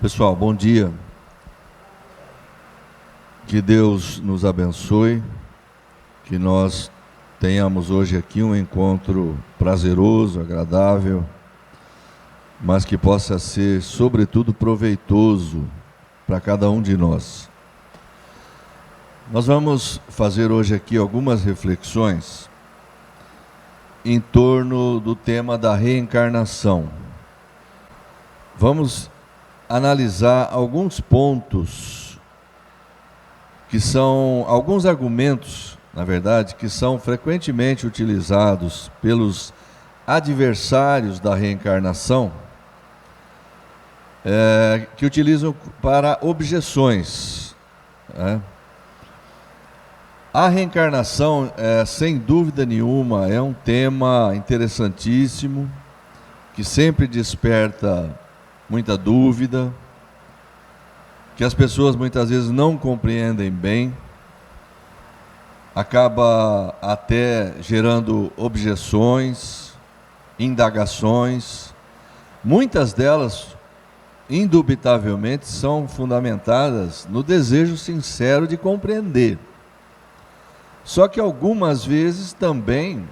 Pessoal, bom dia. Que Deus nos abençoe, que nós tenhamos hoje aqui um encontro prazeroso, agradável, mas que possa ser, sobretudo, proveitoso para cada um de nós. Nós vamos fazer hoje aqui algumas reflexões em torno do tema da reencarnação. Vamos analisar alguns pontos que são, alguns argumentos, na verdade, que são frequentemente utilizados pelos adversários da reencarnação, que utilizam para objeções. A reencarnação, sem dúvida nenhuma, é um tema interessantíssimo, que sempre desperta muita dúvida, que as pessoas muitas vezes não compreendem bem, acaba até gerando objeções, indagações. Muitas delas, indubitavelmente, são fundamentadas no desejo sincero de compreender. Só que algumas vezes também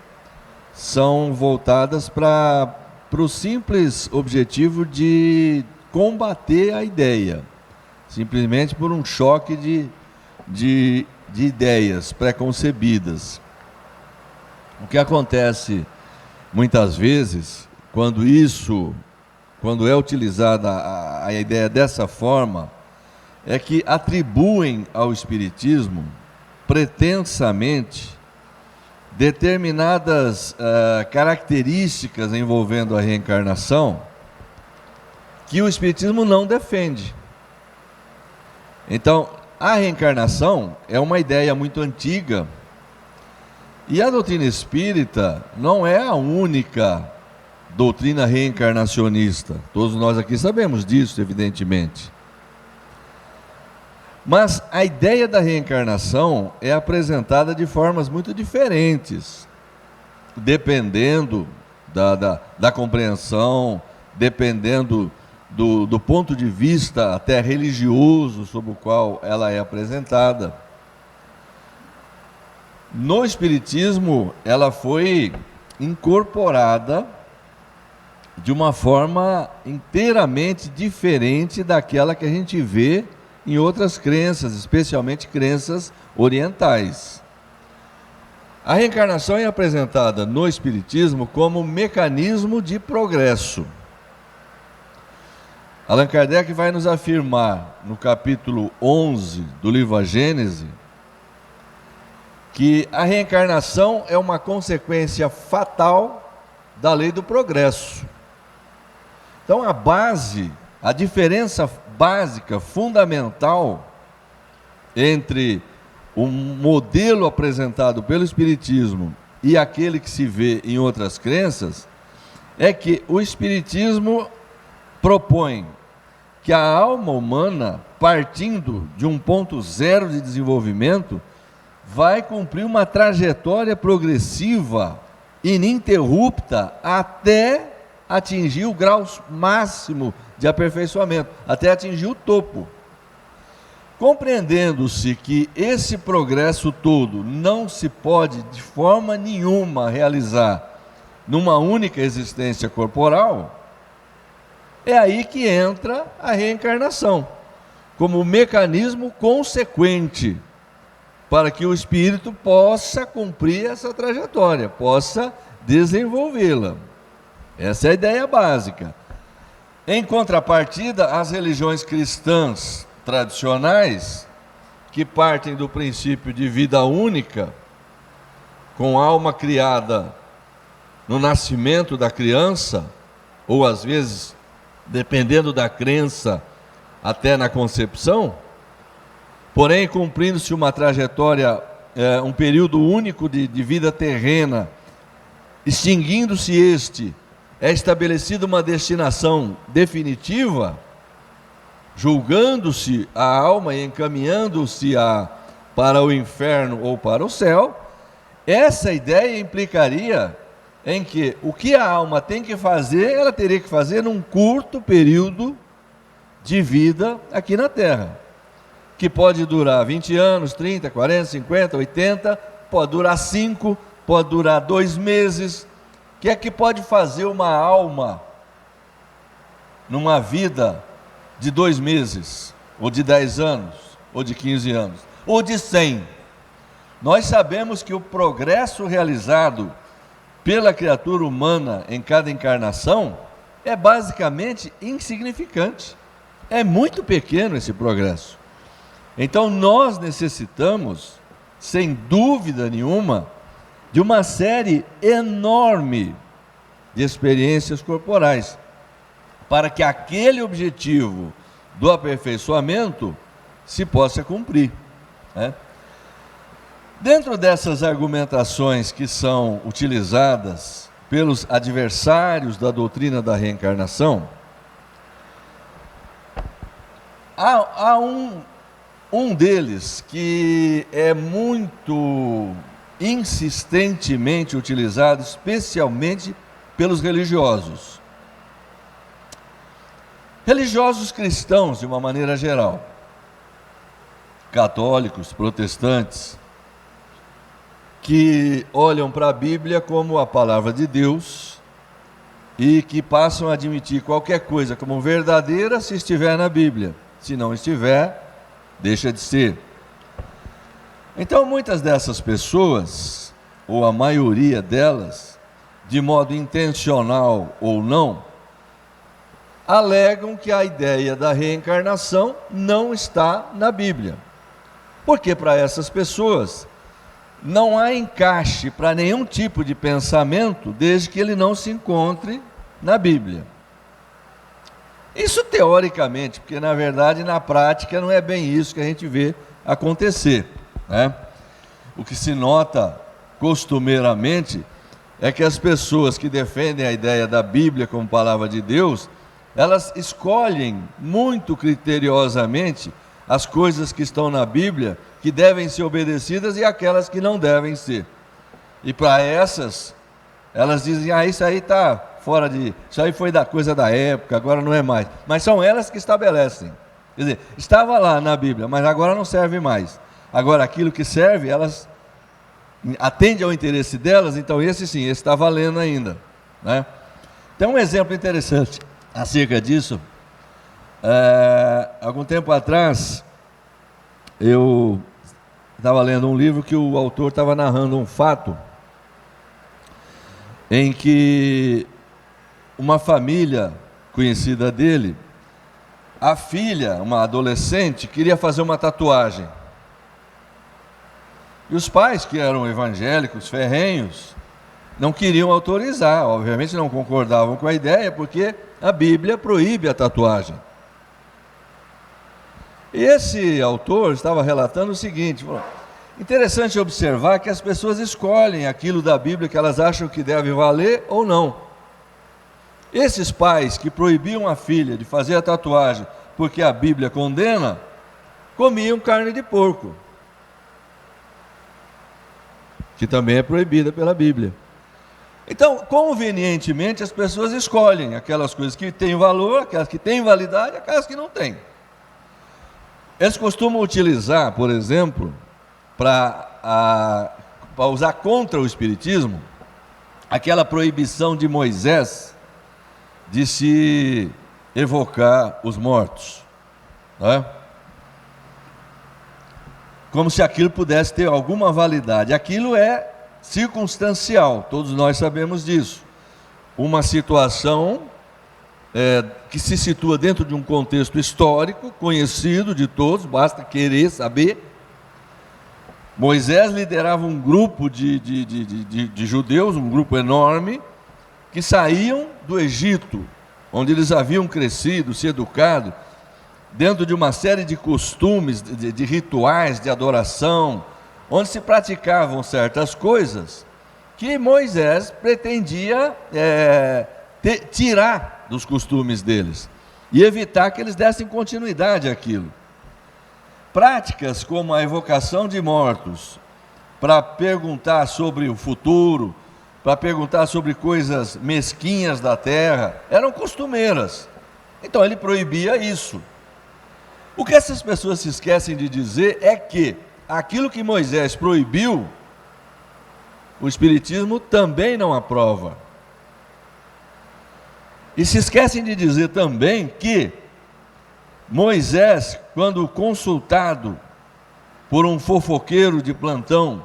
são voltadas para o simples objetivo de combater a ideia, simplesmente por um choque de ideias preconcebidas. O que acontece muitas vezes, quando é utilizada a ideia dessa forma, é que atribuem ao Espiritismo, pretensamente, determinadas características envolvendo a reencarnação que o Espiritismo não defende. Então, a reencarnação é uma ideia muito antiga e a doutrina espírita não é a única doutrina reencarnacionista. Todos nós aqui sabemos disso, evidentemente. Mas a ideia da reencarnação é apresentada de formas muito diferentes, dependendo da compreensão, dependendo do ponto de vista até religioso sob o qual ela é apresentada. No Espiritismo, ela foi incorporada de uma forma inteiramente diferente daquela que a gente vê em outras crenças, especialmente crenças orientais. A reencarnação é apresentada no Espiritismo como mecanismo de progresso. Allan Kardec vai nos afirmar, no capítulo 11 do livro A Gênese, que a reencarnação é uma consequência fatal da lei do progresso. Então, a diferença básica, fundamental, entre o modelo apresentado pelo Espiritismo e aquele que se vê em outras crenças, é que o Espiritismo propõe que a alma humana, partindo de um ponto zero de desenvolvimento, vai cumprir uma trajetória progressiva, ininterrupta, até atingir o grau máximo de aperfeiçoamento, até atingir o topo. Compreendendo-se que esse progresso todo não se pode de forma nenhuma realizar numa única existência corporal, é aí que entra a reencarnação, como mecanismo consequente para que o espírito possa cumprir essa trajetória, possa desenvolvê-la. Essa é a ideia básica. Em contrapartida, as religiões cristãs tradicionais, que partem do princípio de vida única, com alma criada no nascimento da criança, ou às vezes, dependendo da crença, até na concepção, porém cumprindo-se uma trajetória, um período único de vida terrena, extinguindo-se este, é estabelecida uma destinação definitiva, julgando-se a alma e encaminhando-se para o inferno ou para o céu. Essa ideia implicaria em que o que a alma tem que fazer, ela teria que fazer num curto período de vida aqui na Terra, que pode durar 20 anos, 30, 40, 50, 80, pode durar 5, pode durar 2 meses. O que é que pode fazer uma alma numa vida de 2 meses, ou de 10 anos, ou de 15 anos, ou de 100? Nós sabemos que o progresso realizado pela criatura humana em cada encarnação é basicamente insignificante. É muito pequeno esse progresso. Então nós necessitamos, sem dúvida nenhuma, de uma série enorme de experiências corporais, para que aquele objetivo do aperfeiçoamento se possa cumprir, né? Dentro dessas argumentações que são utilizadas pelos adversários da doutrina da reencarnação, há um deles que é muito insistentemente utilizado, especialmente pelos religiosos. Religiosos cristãos, de uma maneira geral, católicos, protestantes, que olham para a Bíblia como a palavra de Deus e que passam a admitir qualquer coisa como verdadeira se estiver na Bíblia. Se não estiver, deixa de ser. Então, muitas dessas pessoas, ou a maioria delas, de modo intencional ou não, alegam que a ideia da reencarnação não está na Bíblia. Porque para essas pessoas não há encaixe para nenhum tipo de pensamento desde que ele não se encontre na Bíblia. Isso teoricamente, porque na verdade, na prática, não é bem isso que a gente vê acontecer, né? O que se nota costumeiramente é que as pessoas que defendem a ideia da Bíblia como palavra de Deus, elas escolhem muito criteriosamente as coisas que estão na Bíblia que devem ser obedecidas e aquelas que não devem ser. E para essas, elas dizem, isso aí está fora de... Isso aí foi da coisa da época, agora não é mais. Mas são elas que estabelecem. Quer dizer, estava lá na Bíblia, mas agora não serve mais. Agora aquilo que serve, elas atendem ao interesse delas, então esse sim, esse está valendo ainda, né? Tem um exemplo interessante acerca disso. Algum tempo atrás, eu estava lendo um livro que o autor estava narrando um fato em que uma família conhecida dele, a filha, uma adolescente, queria fazer uma tatuagem. E os pais, que eram evangélicos ferrenhos, não queriam autorizar, obviamente não concordavam com a ideia, porque a Bíblia proíbe a tatuagem. E esse autor estava relatando o seguinte: interessante observar que as pessoas escolhem aquilo da Bíblia que elas acham que deve valer ou não. Esses pais que proibiam a filha de fazer a tatuagem porque a Bíblia condena, comiam carne de porco, que também é proibida pela Bíblia. Então, convenientemente, as pessoas escolhem aquelas coisas que têm valor, aquelas que têm validade, aquelas que não têm. Eles costumam utilizar, por exemplo, para usar contra o Espiritismo, aquela proibição de Moisés de se evocar os mortos, né? Como se aquilo pudesse ter alguma validade. Aquilo é circunstancial, todos nós sabemos disso. Uma situação que se situa dentro de um contexto histórico, conhecido de todos, basta querer saber. Moisés liderava um grupo de judeus, um grupo enorme, que saíam do Egito, onde eles haviam crescido, se educado, dentro de uma série de costumes, de rituais, de adoração, onde se praticavam certas coisas que Moisés pretendia tirar dos costumes deles e evitar que eles dessem continuidade àquilo. Práticas como a evocação de mortos para perguntar sobre o futuro, para perguntar sobre coisas mesquinhas da terra, eram costumeiras. Então ele proibia isso. O que essas pessoas se esquecem de dizer é que aquilo que Moisés proibiu, o Espiritismo também não aprova. E se esquecem de dizer também que Moisés, quando consultado por um fofoqueiro de plantão,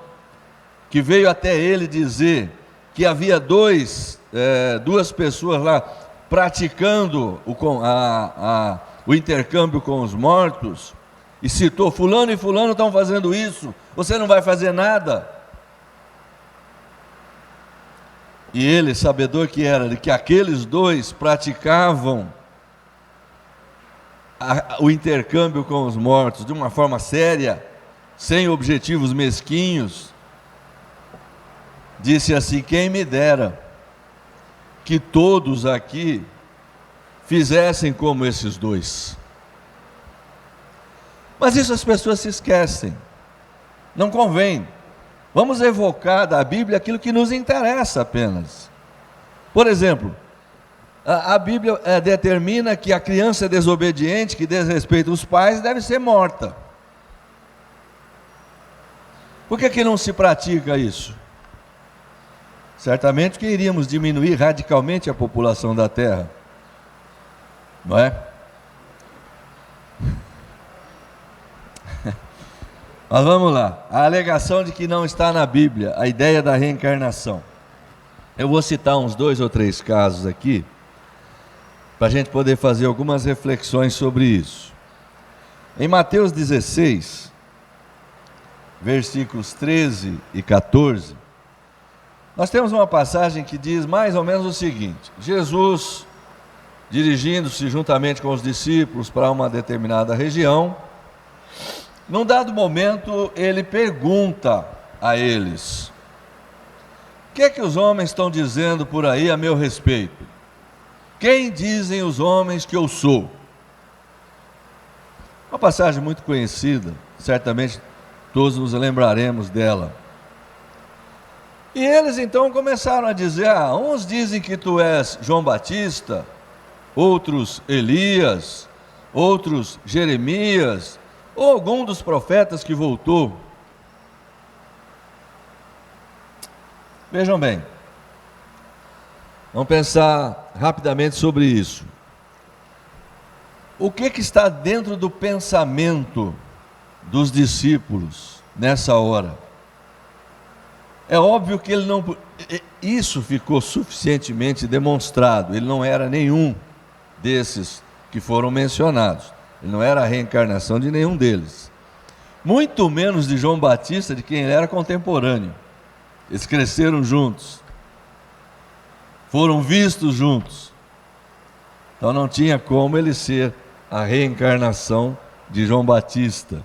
que veio até ele dizer que havia duas pessoas lá praticando o intercâmbio com os mortos, e citou: fulano e fulano estão fazendo isso, você não vai fazer nada. E ele, sabedor que era, de que aqueles dois praticavam o intercâmbio com os mortos de uma forma séria, sem objetivos mesquinhos, disse assim: quem me dera que todos aqui fizessem como esses dois. Mas isso as pessoas se esquecem, não convém. Vamos evocar da Bíblia aquilo que nos interessa apenas. Por exemplo, a Bíblia determina que a criança desobediente, que desrespeita os pais, deve ser morta. Por que não se pratica isso? Certamente que iríamos diminuir radicalmente a população da Terra, não é? Mas vamos lá, a alegação de que não está na Bíblia a ideia da reencarnação. Eu vou citar uns 2 ou 3 casos aqui, para a gente poder fazer algumas reflexões sobre isso. Em Mateus 16, versículos 13 e 14, nós temos uma passagem que diz mais ou menos o seguinte: Jesus, dirigindo-se juntamente com os discípulos para uma determinada região, num dado momento ele pergunta a eles: o que é que os homens estão dizendo por aí a meu respeito? Quem dizem os homens que eu sou? Uma passagem muito conhecida, certamente todos nos lembraremos dela. E eles então começaram a dizer: uns dizem que tu és João Batista, outros Elias, outros Jeremias, ou algum dos profetas que voltou. Vejam bem, vamos pensar rapidamente sobre isso. O que está dentro do pensamento dos discípulos nessa hora? É óbvio que ele não... Isso ficou suficientemente demonstrado. Ele não era nenhum desses que foram mencionados. Ele não era a reencarnação de nenhum deles. Muito menos de João Batista, de quem ele era contemporâneo. Eles cresceram juntos. Foram vistos juntos. Então não tinha como ele ser a reencarnação de João Batista.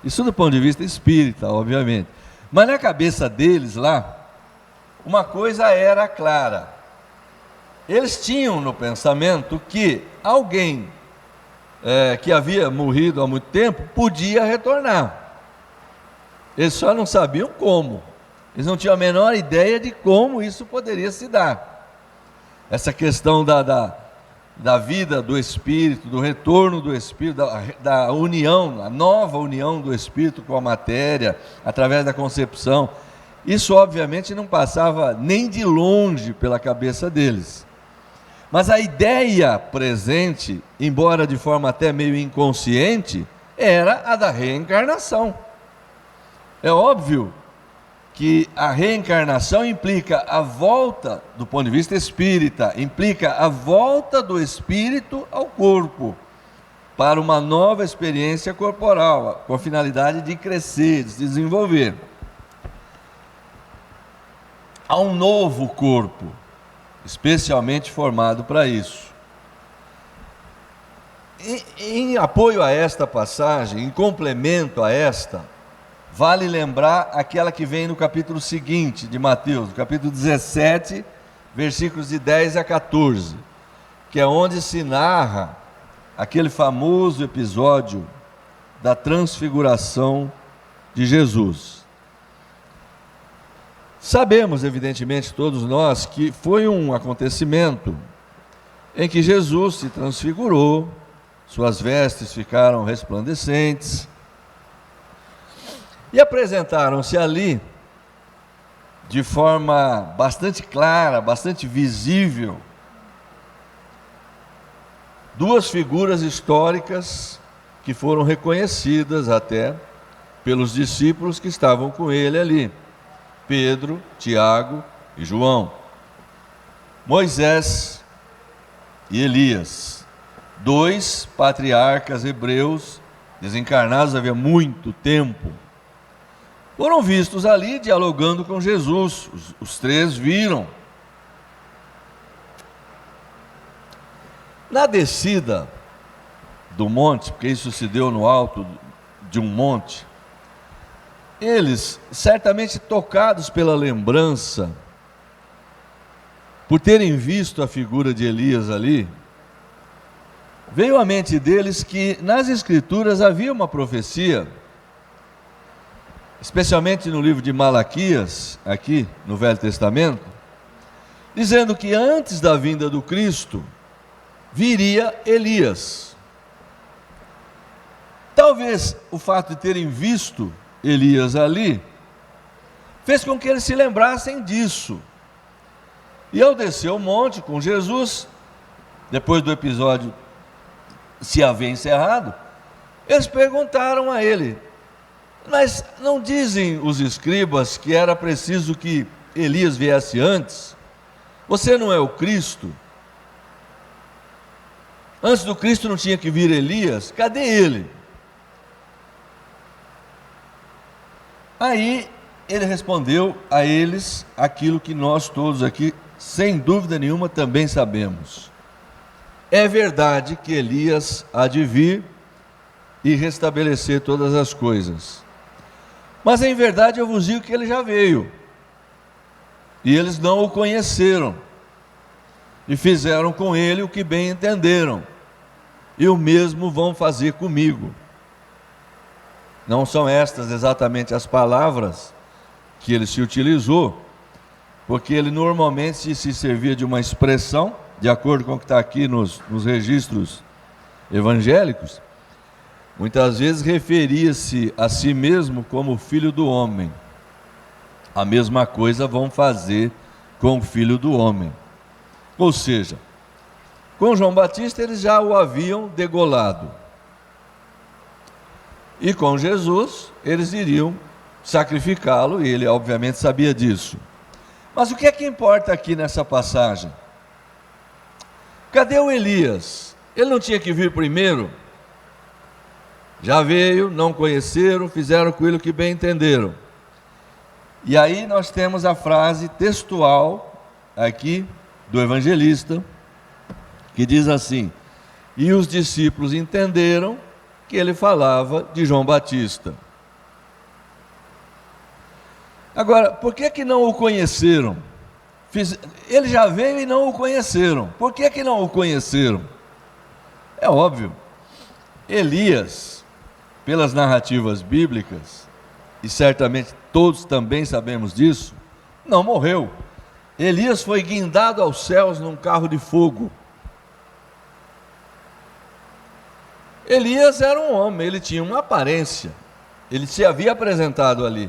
Isso do ponto de vista espírita, obviamente. Mas na cabeça deles lá, uma coisa era clara. Eles tinham no pensamento que alguém que havia morrido há muito tempo podia retornar. Eles só não sabiam como. Eles não tinham a menor ideia de como isso poderia se dar. Essa questão da vida do Espírito, do retorno do Espírito, da união, a nova união do Espírito com a matéria, através da concepção. Isso obviamente não passava nem de longe pela cabeça deles. Mas a ideia presente, embora de forma até meio inconsciente, era a da reencarnação. É óbvio que a reencarnação implica a volta, do ponto de vista espírita, implica a volta do espírito ao corpo, para uma nova experiência corporal, com a finalidade de crescer, de se desenvolver. Há um novo corpo, especialmente formado para isso. Em apoio a esta passagem, em complemento a esta, vale lembrar aquela que vem no capítulo seguinte de Mateus, no capítulo 17, versículos de 10 a 14, que é onde se narra aquele famoso episódio da transfiguração de Jesus. Sabemos, evidentemente, todos nós, que foi um acontecimento em que Jesus se transfigurou, suas vestes ficaram resplandecentes, e apresentaram-se ali de forma bastante clara, bastante visível, duas figuras históricas que foram reconhecidas até pelos discípulos que estavam com ele ali: Pedro, Tiago e João. Moisés e Elias, dois patriarcas hebreus desencarnados havia muito tempo, foram vistos ali dialogando com Jesus. Os três viram. Na descida do monte, porque isso se deu no alto de um monte, eles, certamente tocados pela lembrança, por terem visto a figura de Elias ali, veio à mente deles que nas Escrituras havia uma profecia, especialmente no livro de Malaquias, aqui no Velho Testamento, dizendo que antes da vinda do Cristo viria Elias. Talvez o fato de terem visto Elias ali fez com que eles se lembrassem disso. E ao descer o monte com Jesus, depois do episódio se haver encerrado, eles perguntaram a ele: mas não dizem os escribas que era preciso que Elias viesse antes? Você não é o Cristo? Antes do Cristo não tinha que vir Elias? Cadê ele? Aí ele respondeu a eles aquilo que nós todos aqui, sem dúvida nenhuma, também sabemos. É verdade que Elias há de vir e restabelecer todas as coisas. Mas em verdade eu vos digo que ele já veio, e eles não o conheceram, e fizeram com ele o que bem entenderam, e o mesmo vão fazer comigo. Não são estas exatamente as palavras que ele se utilizou, porque ele normalmente se servia de uma expressão, de acordo com o que está aqui nos registros evangélicos. Muitas vezes referia-se a si mesmo como filho do homem. A mesma coisa vão fazer com o filho do homem. Ou seja, com João Batista eles já o haviam degolado. E com Jesus eles iriam sacrificá-lo, e ele obviamente sabia disso. Mas o que é que importa aqui nessa passagem? Cadê o Elias? Ele não tinha que vir primeiro? Já veio, não conheceram, fizeram com ele o que bem entenderam. E aí nós temos a frase textual aqui do evangelista, que diz assim: e os discípulos entenderam que ele falava de João Batista. Agora, por que não o conheceram? Ele já veio e não o conheceram. Por que não o conheceram? É óbvio, Elias, pelas narrativas bíblicas, e certamente todos também sabemos disso, não morreu. Elias foi guindado aos céus num carro de fogo. Elias era um homem, ele tinha uma aparência, ele se havia apresentado ali,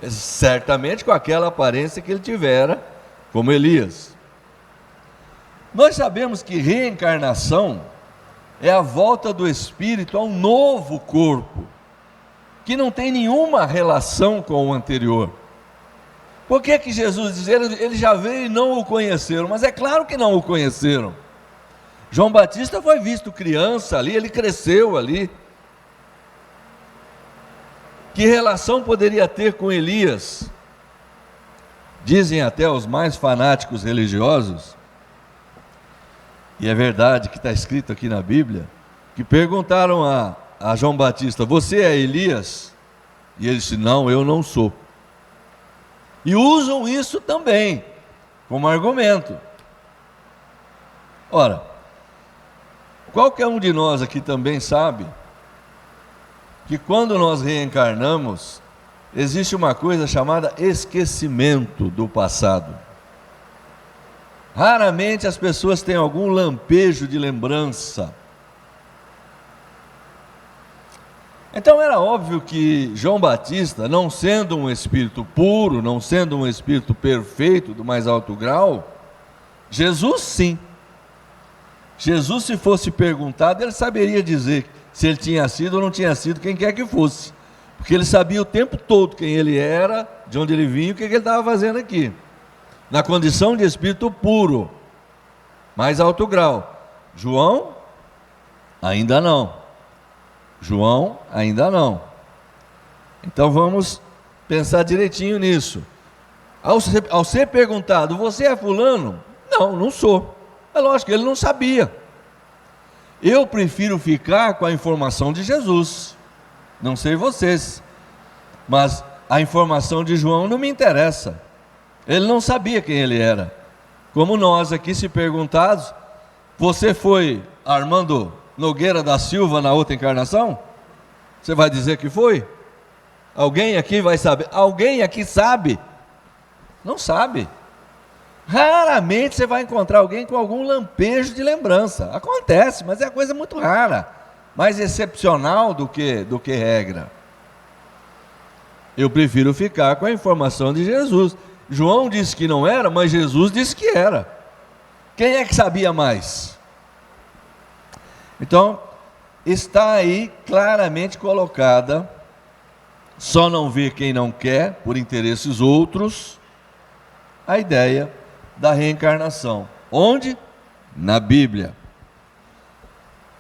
certamente com aquela aparência que ele tivera como Elias. Nós sabemos que reencarnação é a volta do espírito a um novo corpo, que não tem nenhuma relação com o anterior. Por que Jesus diz, ele já veio e não o conheceram? Mas é claro que não o conheceram. João Batista foi visto criança ali, ele cresceu ali. Que relação poderia ter com Elias? Dizem até os mais fanáticos religiosos, e é verdade que está escrito aqui na Bíblia, que perguntaram a João Batista: você é Elias? E ele disse: não, eu não sou. E usam isso também como argumento. Ora, qualquer um de nós aqui também sabe que quando nós reencarnamos, existe uma coisa chamada esquecimento do passado. Raramente as pessoas têm algum lampejo de lembrança Então era óbvio que João Batista, não sendo um espírito puro, não sendo um espírito perfeito do mais alto grau, Jesus sim. Jesus, se fosse perguntado, ele saberia dizer se ele tinha sido ou não tinha sido quem quer que fosse, porque ele sabia o tempo todo quem ele era, de onde ele vinha e o que ele estava fazendo aqui, na condição de espírito puro, mais alto grau. João, ainda não. João, ainda não. Então vamos pensar direitinho nisso. Ao ser perguntado, você é fulano? Não, não sou. É lógico que ele não sabia. Eu prefiro ficar com a informação de Jesus. Não sei vocês, mas a informação de João não me interessa. Ele não sabia quem ele era. Como nós aqui, se perguntados, você foi Armando Nogueira da Silva na outra encarnação? Você vai dizer que foi? Alguém aqui vai saber? Alguém aqui sabe? Não sabe. Raramente você vai encontrar alguém com algum lampejo de lembrança. Acontece, mas é coisa muito rara, mais excepcional do que regra. Eu prefiro ficar com a informação de Jesus. João disse que não era, mas Jesus disse que era. Quem é que sabia mais? Então, está aí claramente colocada, só não vê quem não quer, por interesses outros, a ideia da reencarnação. Onde? Na Bíblia.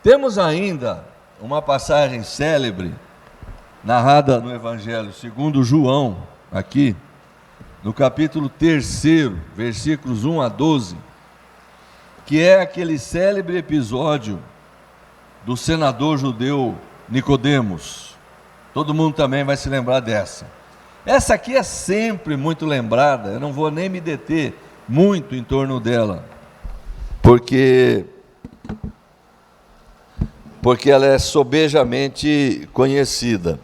Temos ainda uma passagem célebre, narrada no Evangelho segundo João, aqui, no capítulo 3, versículos 1 a 12, que é aquele célebre episódio do senador judeu Nicodemos. Todo mundo também vai se lembrar dessa. Essa aqui é sempre muito lembrada, eu não vou nem me deter muito em torno dela, porque ela é sobejamente conhecida.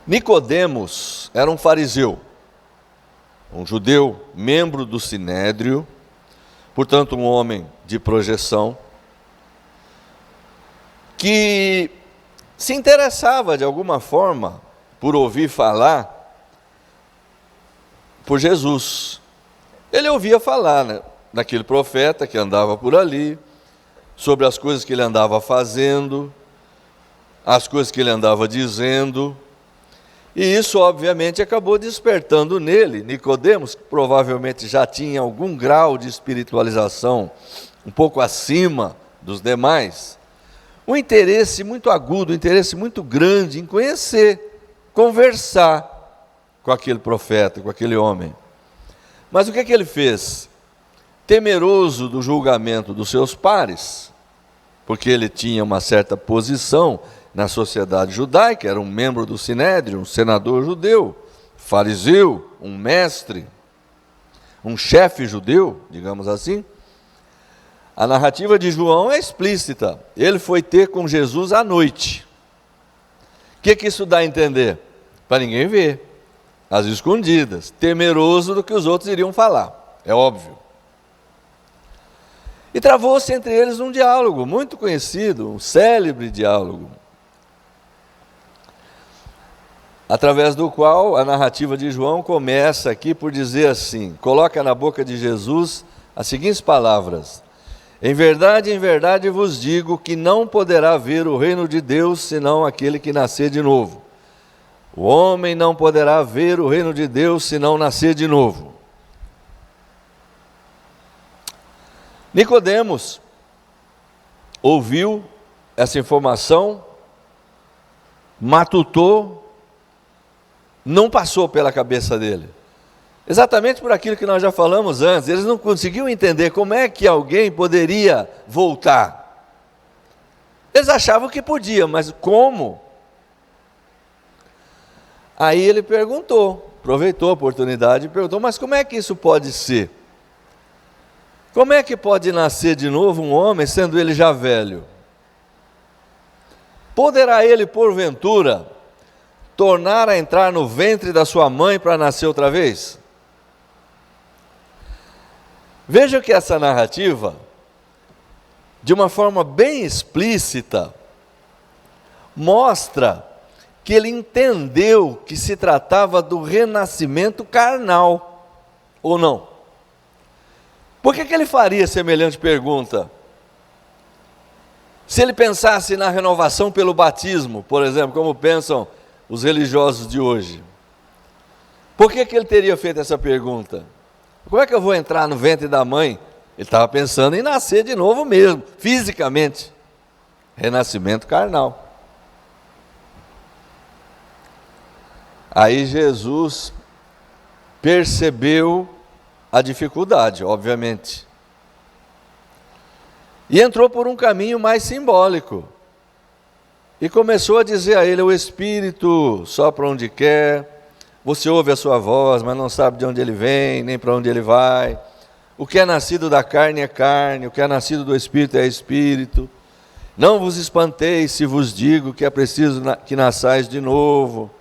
Nicodemos era um fariseu, um judeu, membro do Sinédrio, portanto um homem de projeção, que se interessava de alguma forma por ouvir falar por Jesus. Ele ouvia falar, né, daquele profeta que andava por ali, sobre as coisas que ele andava fazendo, as coisas que ele andava dizendo, e isso obviamente acabou despertando nele, Nicodemos, que provavelmente já tinha algum grau de espiritualização um pouco acima dos demais, um interesse muito agudo, um interesse muito grande em conhecer, conversar com aquele profeta, com aquele homem. Mas o que ele fez? Temeroso do julgamento dos seus pares, porque ele tinha uma certa posição na sociedade judaica, era um membro do Sinédrio, um senador judeu, fariseu, um mestre, um chefe judeu, digamos assim. A narrativa de João é explícita. Ele foi ter com Jesus à noite. O que isso dá a entender? Para ninguém ver, às escondidas, temeroso do que os outros iriam falar, é óbvio. E travou-se entre eles um diálogo muito conhecido, um célebre diálogo, através do qual a narrativa de João começa aqui por dizer assim, coloca na boca de Jesus as seguintes palavras: em verdade vos digo que não poderá ver o reino de Deus senão aquele que nascer de novo. O homem não poderá ver o reino de Deus senão nascer de novo. Nicodemos ouviu essa informação, matutou, não passou pela cabeça dele. Exatamente por aquilo que nós já falamos antes, eles não conseguiam entender como é que alguém poderia voltar. Eles achavam que podia, mas como? Aí ele perguntou, aproveitou a oportunidade e perguntou, mas como é que isso pode ser? Como é que pode nascer de novo um homem, sendo ele já velho? Poderá ele, porventura, tornar a entrar no ventre da sua mãe para nascer outra vez? Veja que essa narrativa de uma forma bem explícita, mostra que ele entendeu que se tratava do renascimento carnal, ou não? Por que ele faria semelhante pergunta? Se ele pensasse na renovação pelo batismo, por exemplo, como pensam os religiosos de hoje, por que ele teria feito essa pergunta? Como é que eu vou entrar no ventre da mãe? Ele estava pensando em nascer de novo mesmo, fisicamente. Renascimento carnal. Aí Jesus percebeu a dificuldade, obviamente. E entrou por um caminho mais simbólico. E começou a dizer a ele: o Espírito sopra onde quer, você ouve a sua voz, mas não sabe de onde ele vem, nem para onde ele vai. O que é nascido da carne é carne, o que é nascido do Espírito é Espírito. Não vos espanteis se vos digo que é preciso que nasçais de novo.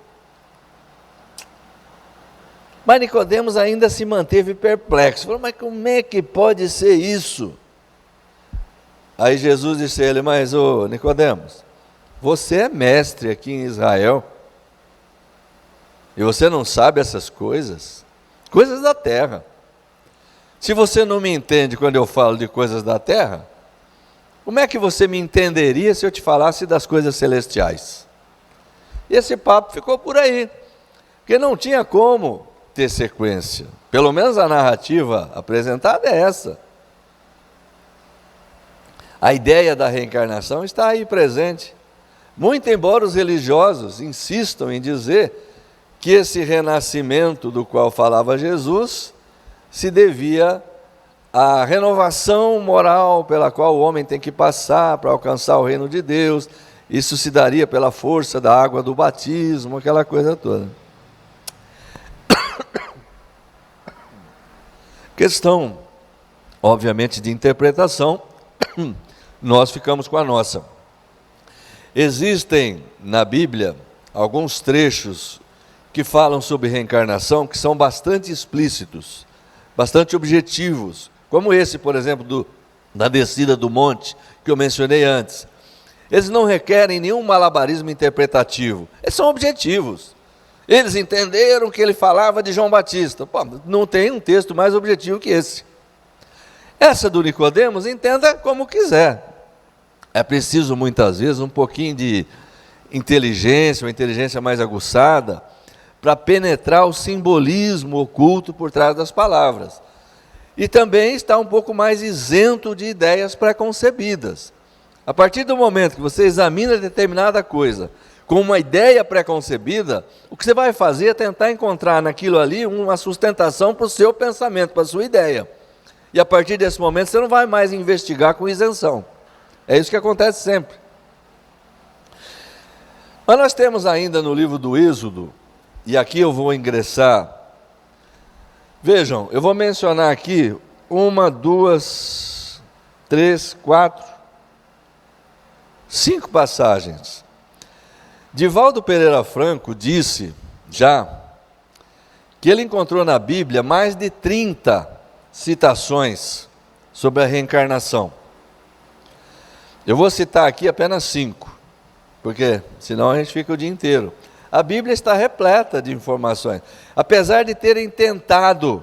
Mas Nicodemos ainda se manteve perplexo. Falou: mas como é que pode ser isso? Aí Jesus disse a ele: mas Nicodemos, você é mestre aqui em Israel, e você não sabe essas coisas? Coisas da terra. Se você não me entende quando eu falo de coisas da terra, como é que você me entenderia se eu te falasse das coisas celestiais? E esse papo ficou por aí, porque não tinha como ter sequência. Pelo menos a narrativa apresentada é essa. A ideia da reencarnação está aí presente. Muito embora os religiosos insistam em dizer que esse renascimento do qual falava Jesus se devia à renovação moral pela qual o homem tem que passar para alcançar o reino de Deus. Isso se daria pela força da água do batismo, aquela coisa toda. Questão, obviamente, de interpretação, nós ficamos com a nossa. Existem na Bíblia alguns trechos que falam sobre reencarnação que são bastante explícitos, bastante objetivos, como esse, por exemplo, da descida do monte, que eu mencionei antes. Eles não requerem nenhum malabarismo interpretativo, eles são objetivos. Eles entenderam que ele falava de João Batista. Pô, não tem um texto mais objetivo que esse. Essa do Nicodemos, entenda como quiser. É preciso muitas vezes um pouquinho de inteligência, uma inteligência mais aguçada, para penetrar o simbolismo oculto por trás das palavras. E também está um pouco mais isento de ideias preconcebidas. A partir do momento que você examina determinada coisa com uma ideia preconcebida, o que você vai fazer é tentar encontrar naquilo ali uma sustentação para o seu pensamento, para a sua ideia. E a partir desse momento você não vai mais investigar com isenção. É isso que acontece sempre. Mas nós temos ainda no livro do Êxodo, e aqui eu vou ingressar. Vejam, eu vou mencionar aqui 1, 2, 3, 4, 5 passagens. Divaldo Pereira Franco disse já que ele encontrou na Bíblia mais de 30 citações sobre a reencarnação. Eu vou citar aqui apenas 5, porque senão a gente fica o dia inteiro. A Bíblia está repleta de informações. Apesar de terem tentado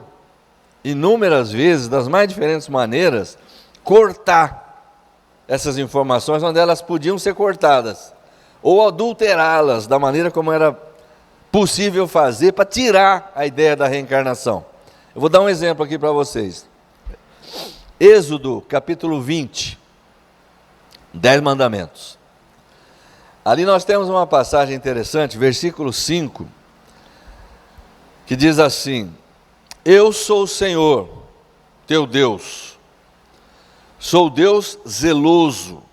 inúmeras vezes, das mais diferentes maneiras, cortar essas informações onde elas podiam ser cortadas, ou adulterá-las da maneira como era possível fazer para tirar a ideia da reencarnação. Eu vou dar um exemplo aqui para vocês. Êxodo, capítulo 20, 10 mandamentos. Ali nós temos uma passagem interessante, versículo 5, que diz assim: eu sou o Senhor, teu Deus, sou Deus zeloso,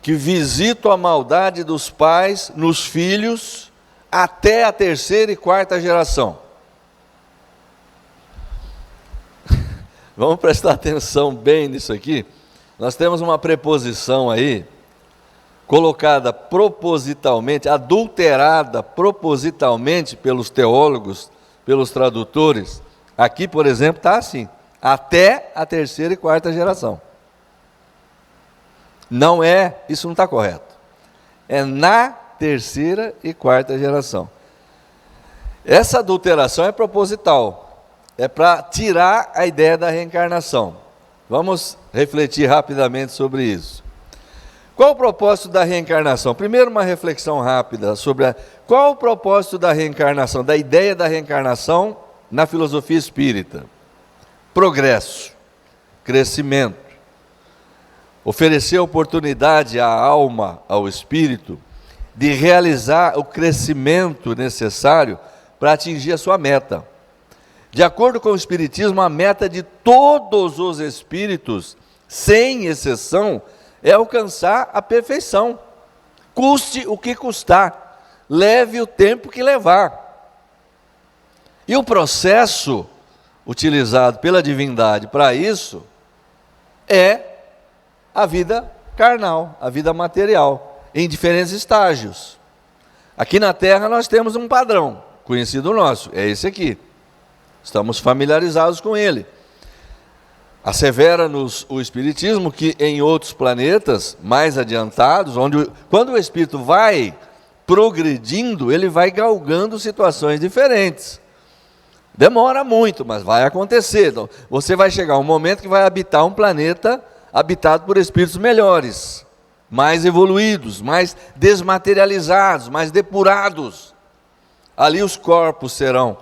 que visito a maldade dos pais nos filhos até a 3ª e 4ª geração. Vamos prestar atenção bem nisso aqui. Nós temos uma preposição aí, colocada propositalmente, adulterada propositalmente pelos teólogos, pelos tradutores. Aqui, por exemplo, está assim: até a 3ª e 4ª geração. Não é, isso não está correto. É na terceira e quarta geração. Essa adulteração é proposital. É para tirar a ideia da reencarnação. Vamos refletir rapidamente sobre isso. Qual o propósito da reencarnação? Primeiro, uma reflexão rápida sobre qual o propósito da reencarnação, da ideia da reencarnação na filosofia espírita. Progresso, crescimento. Oferecer oportunidade à alma, ao espírito, de realizar o crescimento necessário para atingir a sua meta. De acordo com o Espiritismo, a meta de todos os espíritos, sem exceção, é alcançar a perfeição. Custe o que custar, leve o tempo que levar. E o processo utilizado pela divindade para isso é a vida carnal, a vida material, em diferentes estágios. Aqui na Terra nós temos um padrão conhecido nosso, é esse aqui. Estamos familiarizados com ele. Assevera-nos o Espiritismo que em outros planetas mais adiantados, quando o espírito vai progredindo, ele vai galgando situações diferentes. Demora muito, mas vai acontecer. Então, você vai chegar um momento que vai habitar um planeta habitado por espíritos melhores, mais evoluídos, mais desmaterializados, mais depurados. Ali os corpos serão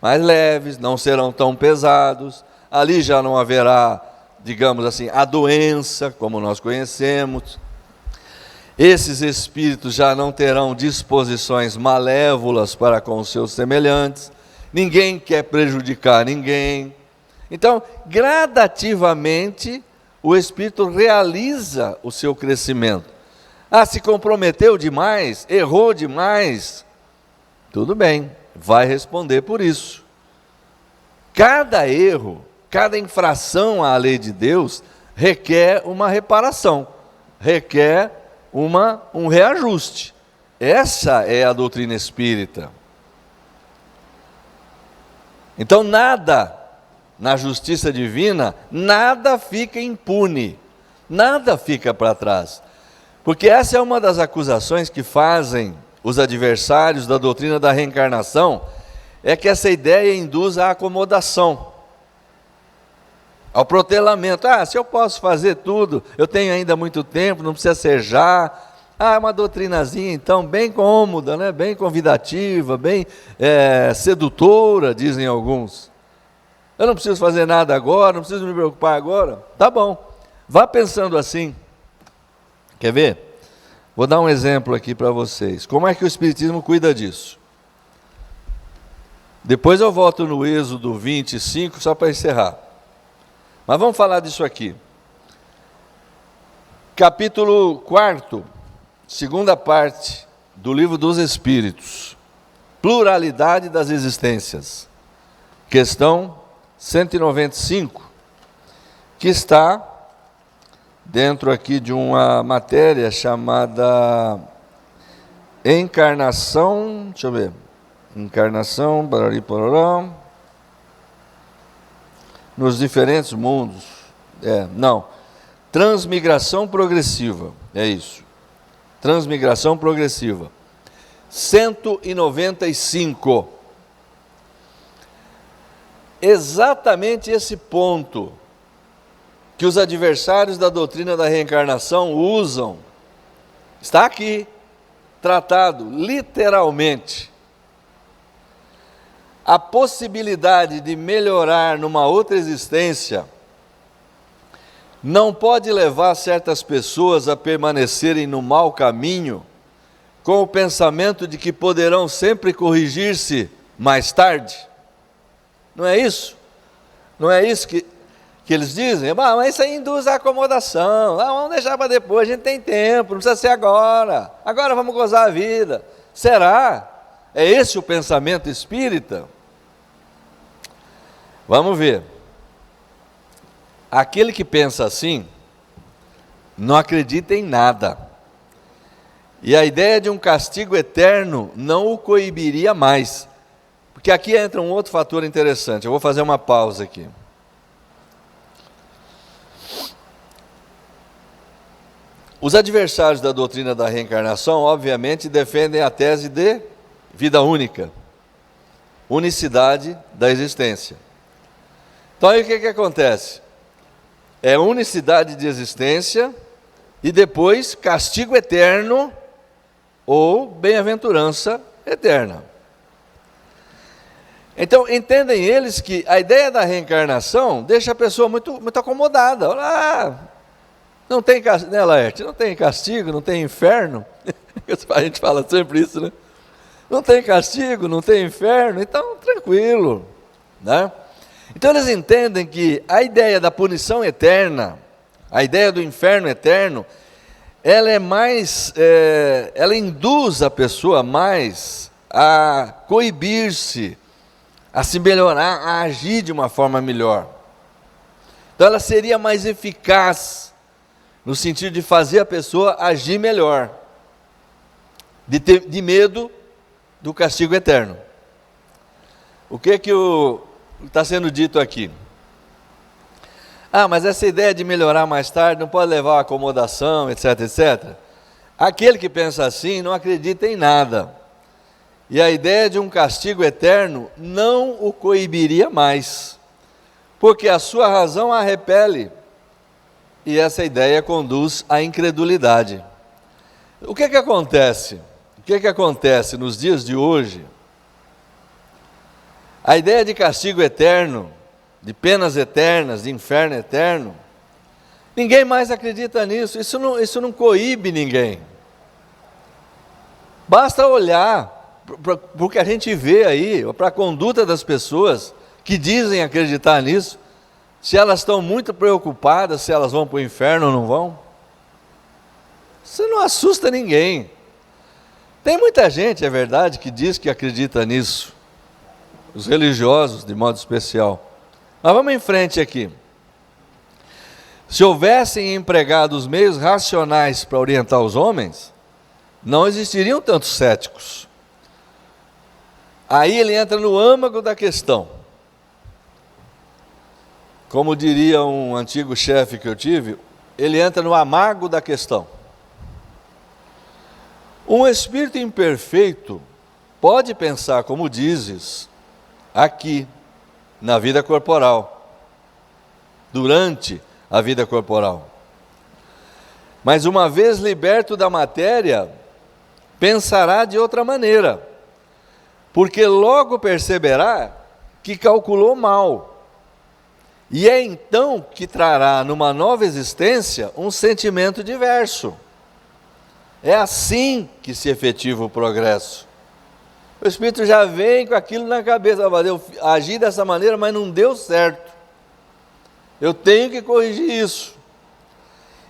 mais leves, não serão tão pesados. Ali já não haverá, digamos assim, a doença, como nós conhecemos. Esses espíritos já não terão disposições malévolas para com os seus semelhantes. Ninguém quer prejudicar ninguém. Então, gradativamente, o espírito realiza o seu crescimento. Se comprometeu demais, errou demais, tudo bem, vai responder por isso. Cada erro, cada infração à lei de Deus requer uma reparação, requer um reajuste. Essa é a doutrina espírita. Então nada, na justiça divina, nada fica impune, nada fica para trás. Porque essa é uma das acusações que fazem os adversários da doutrina da reencarnação, é que essa ideia induz à acomodação, ao protelamento. Se eu posso fazer tudo, eu tenho ainda muito tempo, não precisa ser já. É uma doutrinazinha então bem cômoda, né? Bem convidativa, bem sedutora, dizem alguns. Eu não preciso fazer nada agora, não preciso me preocupar agora. Tá bom, vá pensando assim. Quer ver? Vou dar um exemplo aqui para vocês. Como é que o Espiritismo cuida disso? Depois eu volto no Êxodo 25, só para encerrar. Mas vamos falar disso aqui. Capítulo 4, segunda parte do Livro dos Espíritos. Pluralidade das existências. Questão 195, que está dentro aqui de uma matéria chamada Encarnação, deixa eu ver, Encarnação, barari, pororó, nos diferentes mundos, transmigração progressiva, é isso, transmigração progressiva, 195, exatamente esse ponto que os adversários da doutrina da reencarnação usam, está aqui, tratado literalmente. A possibilidade de melhorar numa outra existência não pode levar certas pessoas a permanecerem no mau caminho, com o pensamento de que poderão sempre corrigir-se mais tarde. Não é isso? Não é isso que eles dizem? Mas isso aí induz a acomodação. Vamos deixar para depois, a gente tem tempo, não precisa ser agora. Agora vamos gozar a vida. Será? É esse o pensamento espírita? Vamos ver. Aquele que pensa assim, não acredita em nada. E a ideia de um castigo eterno não o coibiria mais. Porque aqui entra um outro fator interessante. Eu vou fazer uma pausa aqui. Os adversários da doutrina da reencarnação, obviamente, defendem a tese de vida única, unicidade da existência. Então aí o que acontece? É unicidade de existência e depois castigo eterno ou bem-aventurança eterna. Então, entendem eles que a ideia da reencarnação deixa a pessoa muito acomodada. Não tem castigo, né, Laerte? Não tem castigo, não tem inferno. A gente fala sempre isso, né? Não tem castigo, não tem inferno, então tranquilo, né? Então eles entendem que a ideia da punição eterna, a ideia do inferno eterno, ela é mais, ela induz a pessoa mais a coibir-se, a se melhorar, a agir de uma forma melhor. Então ela seria mais eficaz, no sentido de fazer a pessoa agir melhor, de medo do castigo eterno. O que está sendo dito aqui? Mas essa ideia de melhorar mais tarde não pode levar a acomodação, etc, etc. Aquele que pensa assim não acredita em nada. E a ideia de um castigo eterno não o coibiria mais, porque a sua razão a repele, e essa ideia conduz à incredulidade. O que acontece? O que acontece nos dias de hoje? A ideia de castigo eterno, de penas eternas, de inferno eterno, ninguém mais acredita nisso, isso não coíbe ninguém. Basta olhar para o que a gente vê aí, para a conduta das pessoas que dizem acreditar nisso, se elas estão muito preocupadas se elas vão para o inferno ou não vão. Isso não assusta ninguém. Tem muita gente, é verdade, que diz que acredita nisso, os religiosos de modo especial. Mas vamos em frente aqui. Se houvessem empregado os meios racionais para orientar os homens, não existiriam tantos céticos. Aí ele entra no âmago da questão. Como diria um antigo chefe que eu tive, ele entra no amargo da questão. Um espírito imperfeito pode pensar como dizes, aqui, na vida corporal, durante a vida corporal. Mas uma vez liberto da matéria, pensará de outra maneira, porque logo perceberá que calculou mal. E é então que trará numa nova existência um sentimento diverso. É assim que se efetiva o progresso. O espírito já vem com aquilo na cabeça, eu agi dessa maneira, mas não deu certo. Eu tenho que corrigir isso.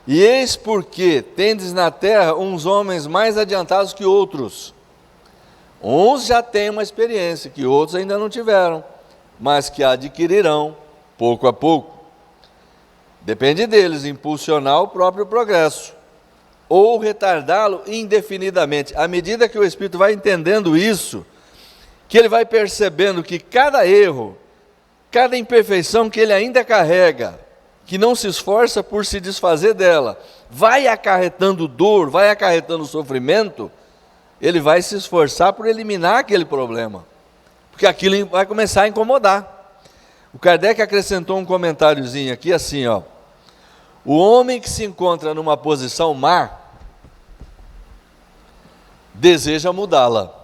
E eis porque tendes na terra uns homens mais adiantados que outros. Uns já têm uma experiência que outros ainda não tiveram, mas que adquirirão pouco a pouco. Depende deles impulsionar o próprio progresso ou retardá-lo indefinidamente. À medida que o espírito vai entendendo isso, que ele vai percebendo que cada erro, cada imperfeição que ele ainda carrega, que não se esforça por se desfazer dela, vai acarretando dor, vai acarretando sofrimento, ele vai se esforçar por eliminar aquele problema, porque aquilo vai começar a incomodar. O Kardec acrescentou um comentáriozinho aqui assim, o homem que se encontra numa posição má, deseja mudá-la.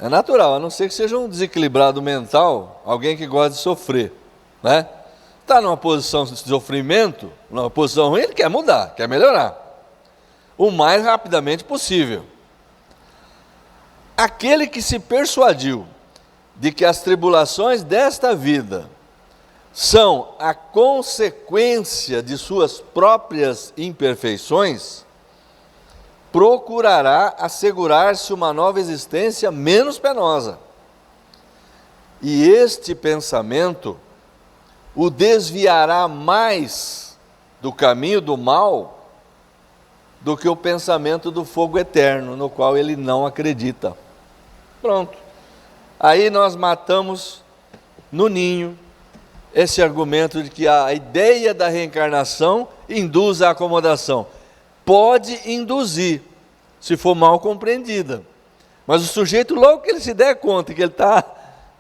É natural, a não ser que seja um desequilibrado mental, alguém que gosta de sofrer, né? Está numa posição de sofrimento, numa posição ruim, ele quer mudar, quer melhorar, o mais rapidamente possível. Aquele que se persuadiu de que as tribulações desta vida são a consequência de suas próprias imperfeições, procurará assegurar-se uma nova existência menos penosa. E este pensamento o desviará mais do caminho do mal do que o pensamento do fogo eterno, no qual ele não acredita. Pronto. Aí nós matamos no ninho esse argumento de que a ideia da reencarnação induz a acomodação. Pode induzir, se for mal compreendida. Mas o sujeito, logo que ele se der conta que ele está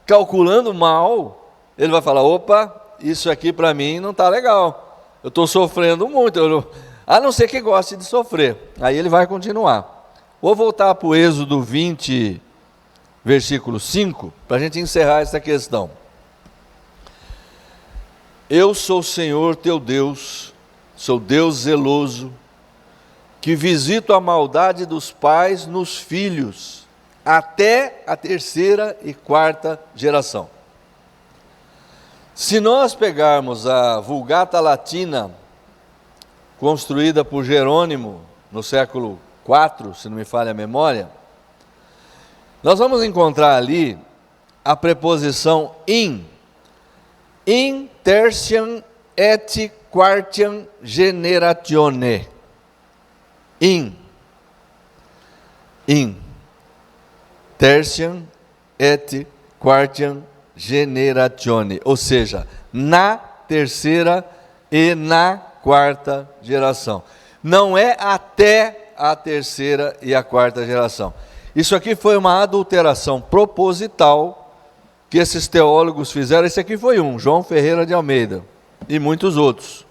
calculando mal, ele vai falar, opa, isso aqui para mim não está legal. Eu estou sofrendo muito, a não ser que goste de sofrer. Aí ele vai continuar. Vou voltar para o Êxodo 20, versículo 5, para a gente encerrar essa questão. Eu sou o Senhor teu Deus, sou Deus zeloso, que visito a maldade dos pais nos filhos, até a 3ª e 4ª geração. Se nós pegarmos a Vulgata Latina, construída por Jerônimo no século IV, se não me falha a memória, nós vamos encontrar ali a preposição in tertiam et quartiam generatione. In tertiam et quartiam generatione, ou seja, na 3ª e na 4ª geração. Não é até a 3ª e a 4ª geração. Isso aqui foi uma adulteração proposital que esses teólogos fizeram. Esse aqui foi João Ferreira de Almeida, e muitos outros.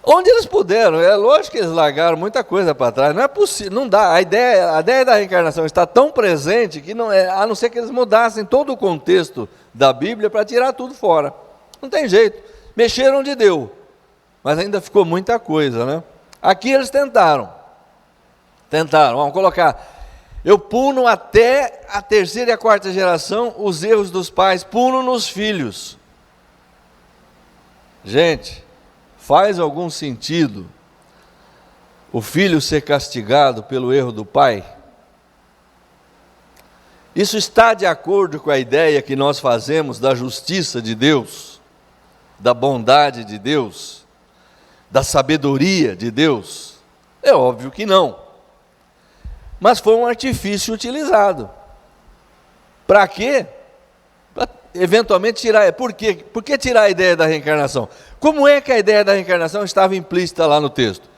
Onde eles puderam, é lógico que eles largaram muita coisa para trás, não é possível, não dá, a ideia da reencarnação está tão presente que não é, a não ser que eles mudassem todo o contexto da Bíblia para tirar tudo fora. Não tem jeito, mexeram onde deu, mas ainda ficou muita coisa, né? Aqui eles tentaram, vamos colocar, eu puno até a 3ª e a 4ª geração os erros dos pais, puno nos filhos. Gente, faz algum sentido o filho ser castigado pelo erro do pai? Isso está de acordo com a ideia que nós fazemos da justiça de Deus, da bondade de Deus, da sabedoria de Deus? É óbvio que não. Mas foi um artifício utilizado. Para quê? Para eventualmente tirar. Por quê? Por que tirar a ideia da reencarnação? Como é que a ideia da reencarnação estava implícita lá no texto?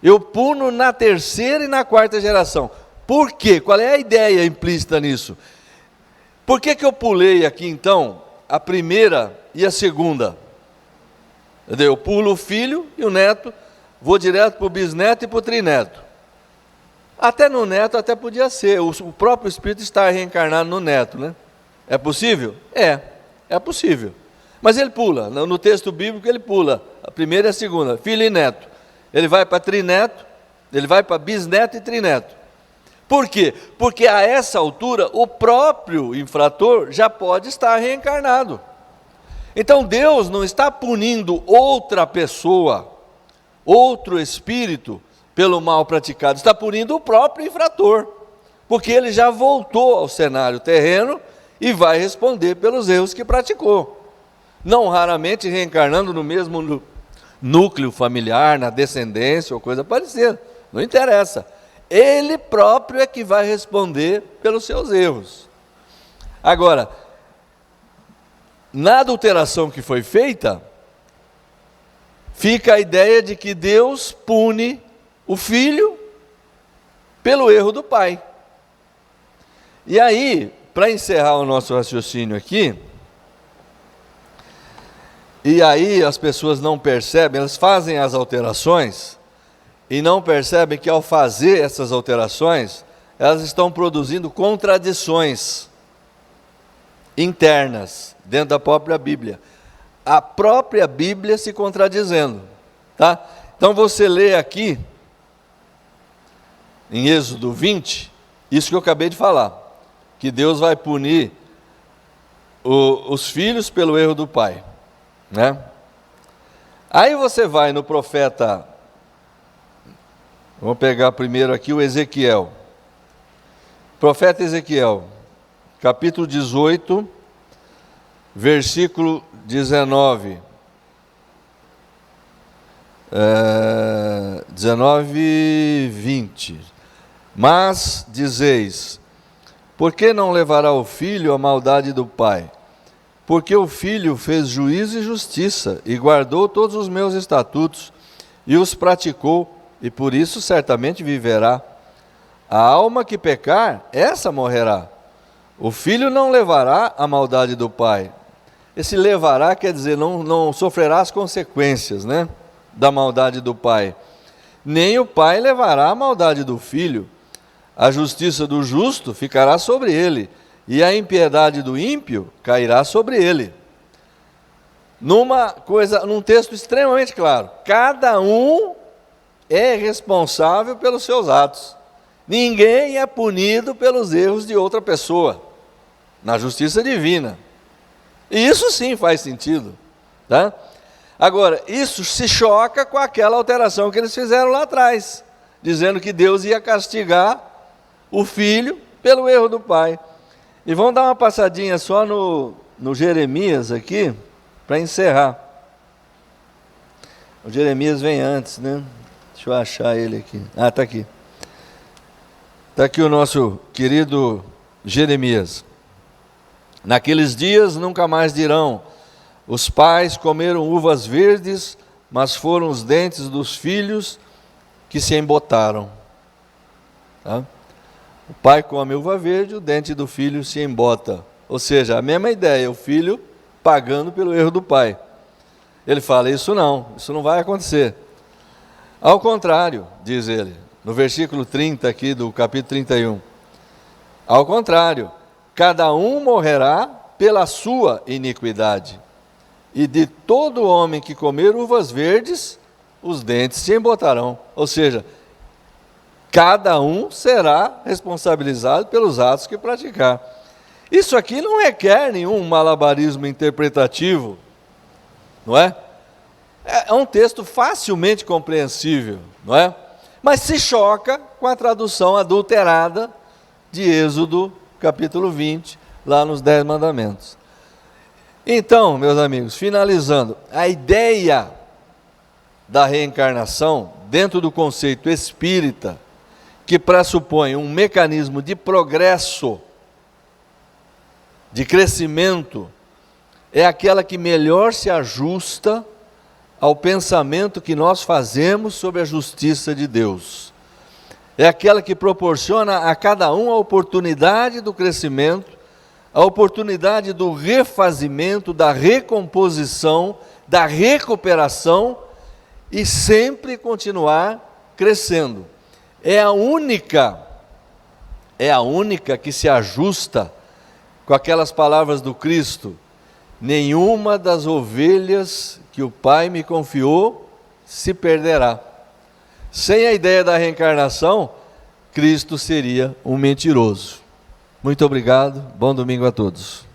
Eu puno na 3ª e na 4ª geração. Por quê? Qual é a ideia implícita nisso? Por que eu pulei aqui então a 1ª e a 2ª? Eu pulo o filho e o neto, vou direto para o bisneto e para o trineto. Até no neto até podia ser, o próprio espírito está reencarnado no neto, né? É possível? É possível. Mas ele pula, no texto bíblico ele pula, a 1ª e a 2ª, filho e neto. Ele vai para trineto, ele vai para bisneto e trineto. Por quê? Porque a essa altura o próprio infrator já pode estar reencarnado. Então Deus não está punindo outra pessoa, outro espírito, pelo mal praticado, está punindo o próprio infrator, porque ele já voltou ao cenário terreno e vai responder pelos erros que praticou. Não raramente reencarnando no mesmo núcleo familiar, na descendência ou coisa parecida, não interessa. Ele próprio é que vai responder pelos seus erros. Agora, na adulteração que foi feita, fica a ideia de que Deus pune o filho pelo erro do pai. E aí, para encerrar o nosso raciocínio aqui, e aí as pessoas não percebem, elas fazem as alterações e não percebem que ao fazer essas alterações, elas estão produzindo contradições internas dentro da própria Bíblia. A própria Bíblia se contradizendo, tá? Então você lê aqui em Êxodo 20, isso que eu acabei de falar, que Deus vai punir os filhos pelo erro do pai, né? Aí você vai no profeta, vamos pegar primeiro aqui o Ezequiel, profeta Ezequiel, capítulo 18, versículo 19, 19 e 20. Mas dizeis, por que não levará o filho a maldade do pai? porque o Filho fez juízo e justiça, e guardou todos os meus estatutos, e os praticou, e por isso certamente viverá. A alma que pecar, essa morrerá. O Filho não levará a maldade do Pai. Esse levará quer dizer, não sofrerá as consequências, né, da maldade do Pai. Nem o Pai levará a maldade do Filho. A justiça do justo ficará sobre ele, e a impiedade do ímpio cairá sobre ele. Num texto extremamente claro, cada um é responsável pelos seus atos. Ninguém é punido pelos erros de outra pessoa, na justiça divina. E isso sim faz sentido, tá? Agora, isso se choca com aquela alteração que eles fizeram lá atrás, dizendo que Deus ia castigar o filho pelo erro do pai. E vamos dar uma passadinha só no Jeremias aqui, para encerrar. O Jeremias vem antes, né? Deixa eu achar ele aqui. Ah, está aqui. Está aqui o nosso querido Jeremias. Naqueles dias nunca mais dirão: os pais comeram uvas verdes, mas foram os dentes dos filhos que se embotaram. Tá? O pai come uva verde, o dente do filho se embota. Ou seja, a mesma ideia, o filho pagando pelo erro do pai. Ele fala, isso não vai acontecer. Ao contrário, diz ele, no versículo 30 aqui do capítulo 31. Ao contrário, cada um morrerá pela sua iniquidade. E de todo homem que comer uvas verdes, os dentes se embotarão. Ou seja, cada um será responsabilizado pelos atos que praticar. Isso aqui não requer nenhum malabarismo interpretativo, não é? É um texto facilmente compreensível, não é? Mas se choca com a tradução adulterada de Êxodo, capítulo 20, lá nos 10 mandamentos. Então, meus amigos, finalizando, a ideia da reencarnação, dentro do conceito espírita, que pressupõe um mecanismo de progresso, de crescimento, é aquela que melhor se ajusta ao pensamento que nós fazemos sobre a justiça de Deus. É aquela que proporciona a cada um a oportunidade do crescimento, a oportunidade do refazimento, da recomposição, da recuperação e sempre continuar crescendo. É a única que se ajusta com aquelas palavras do Cristo: nenhuma das ovelhas que o Pai me confiou se perderá. Sem a ideia da reencarnação, Cristo seria um mentiroso. Muito obrigado, bom domingo a todos.